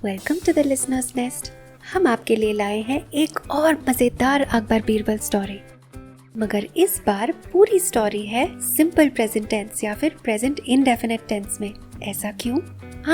Welcome to the listeners nest. हम आपके लिए लाए हैं एक और मजेदार अकबर बीरबल स्टोरी, मगर इस बार पूरी स्टोरी है सिंपल प्रेजेंट टेंस या फिर प्रेजेंट इंडेफिनिट टेंस में। ऐसा क्यों?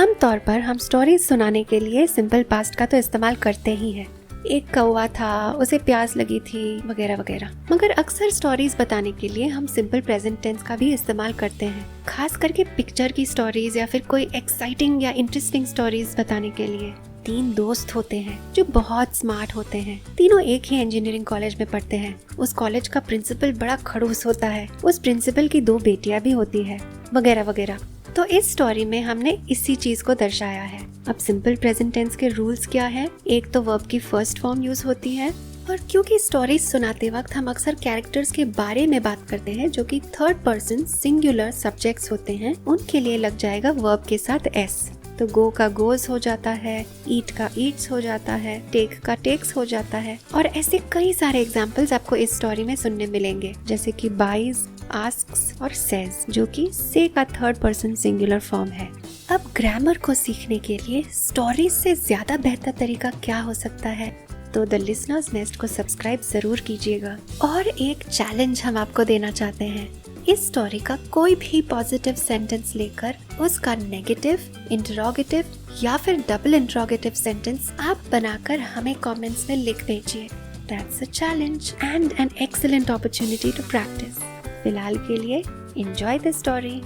आमतौर पर हम स्टोरीज सुनाने के लिए सिंपल पास्ट का तो इस्तेमाल करते ही हैं। एक कौवा था, उसे प्यास लगी थी, वगैरह वगैरह। मगर अक्सर स्टोरीज बताने के लिए हम सिंपल प्रेजेंट टेंस का भी इस्तेमाल करते हैं, खास करके पिक्चर की स्टोरीज या फिर कोई एक्साइटिंग या इंटरेस्टिंग स्टोरीज बताने के लिए। 3 दोस्त होते हैं जो बहुत स्मार्ट होते हैं। तीनों एक ही इंजीनियरिंग कॉलेज में पढ़ते हैं। उस कॉलेज का प्रिंसिपल बड़ा खड़ूस होता है। उस प्रिंसिपल की 2 बेटियां भी होती है, वगैरह वगैरह। तो इस स्टोरी में हमने इसी चीज को दर्शाया है। अब सिंपल प्रेजेंट टेंस के रूल्स क्या है? एक तो वर्ब की फर्स्ट फॉर्म यूज होती है, और क्योंकि स्टोरीज सुनाते वक्त हम अक्सर कैरेक्टर्स के बारे में बात करते हैं जो कि थर्ड पर्सन सिंगुलर सब्जेक्ट्स होते हैं, उनके लिए लग जाएगा वर्ब के साथ एस। तो गो का गोज हो जाता है, ईट का ईट्स हो जाता है, टेक का टेक्स हो जाता है, और ऐसे कई सारे एग्जाम्पल्स आपको इस स्टोरी में सुनने मिलेंगे, जैसे कि बाइज, आस्क्स और सेज, जो कि से का थर्ड पर्सन सिंगुलर फॉर्म है। अब ग्रामर को सीखने के लिए स्टोरीज से ज्यादा बेहतर तरीका क्या हो सकता है? तो द लिसनर्स नेस्ट को सब्सक्राइब जरूर कीजिएगा। और एक चैलेंज हम आपको देना चाहते हैं। इस स्टोरी का कोई भी पॉजिटिव सेंटेंस लेकर उसका नेगेटिव, इंटरोगेटिव या फिर डबल इंटरोगेटिव सेंटेंस आप बनाकर हमें कमेंट्स में लिख भेजिए। That's a challenge and an excellent opportunity to practice. फिलहाल के लिए enjoy the story.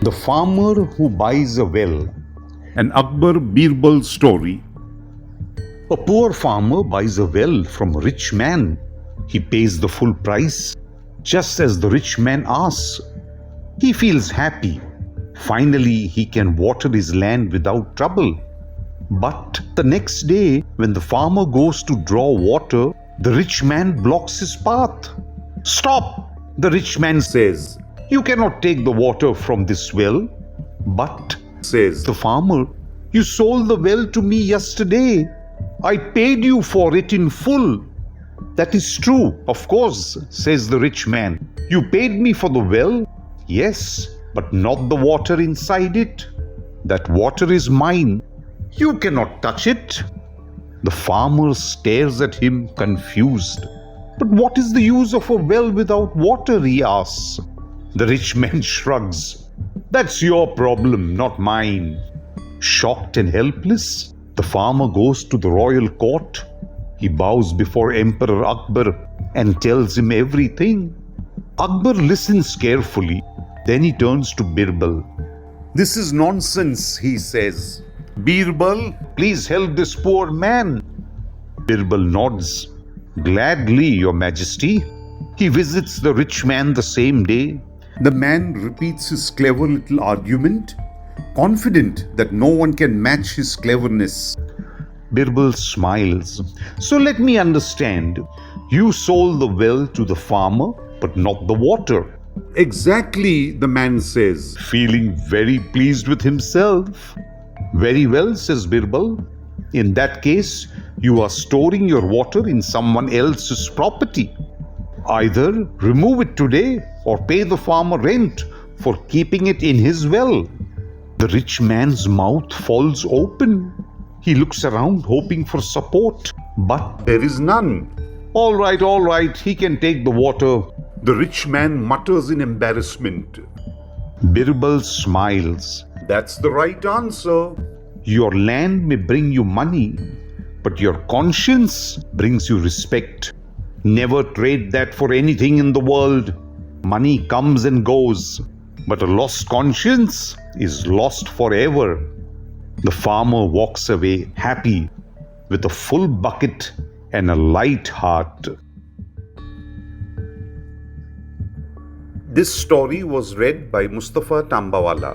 The farmer who buys a well. An Akbar Birbal story. A poor farmer buys a well from a rich man. He pays the full price, just as the rich man asks. He feels happy. Finally, he can water his land without trouble. But the next day, when the farmer goes to draw water, the rich man blocks his path. "Stop!" the rich man says. "You cannot take the water from this well." "But," says the farmer, "you sold the well to me yesterday. I paid you for it in full." "That is true, of course," says the rich man. "You paid me for the well?" "Yes, but not the water inside it. That water is mine. You cannot touch it." The farmer stares at him confused. "But what is the use of a well without water?" he asks. The rich man shrugs. "That's your problem, not mine." Shocked and helpless, the farmer goes to the royal court. He bows before Emperor Akbar and tells him everything. Akbar listens carefully. Then he turns to Birbal. This is nonsense, he says. Birbal, "Please help this poor man." Birbal nods. "Gladly, Your Majesty." He visits the rich man the same day. the man repeats his clever little argument, confident that no one can match his cleverness. Birbal smiles. "So let me understand. You sold the well to the farmer, but not the water." Exactly, the man says, Feeling very pleased with himself. "Very well," says Birbal. "In that case, you are storing your water in someone else's property. Either remove it today or pay the farmer rent for keeping it in his well." The rich man's mouth falls open. He looks around hoping for support, but there is none. all right, he can take the water." The rich man mutters in embarrassment. Birbal smiles. That's the right answer. "Your land may bring you money, but your conscience brings you respect. Never trade that for anything in the world. Money comes and goes, but a lost conscience is lost forever." The farmer walks away happy with a full bucket and a light heart. This story was read by Mustafa Tambawala.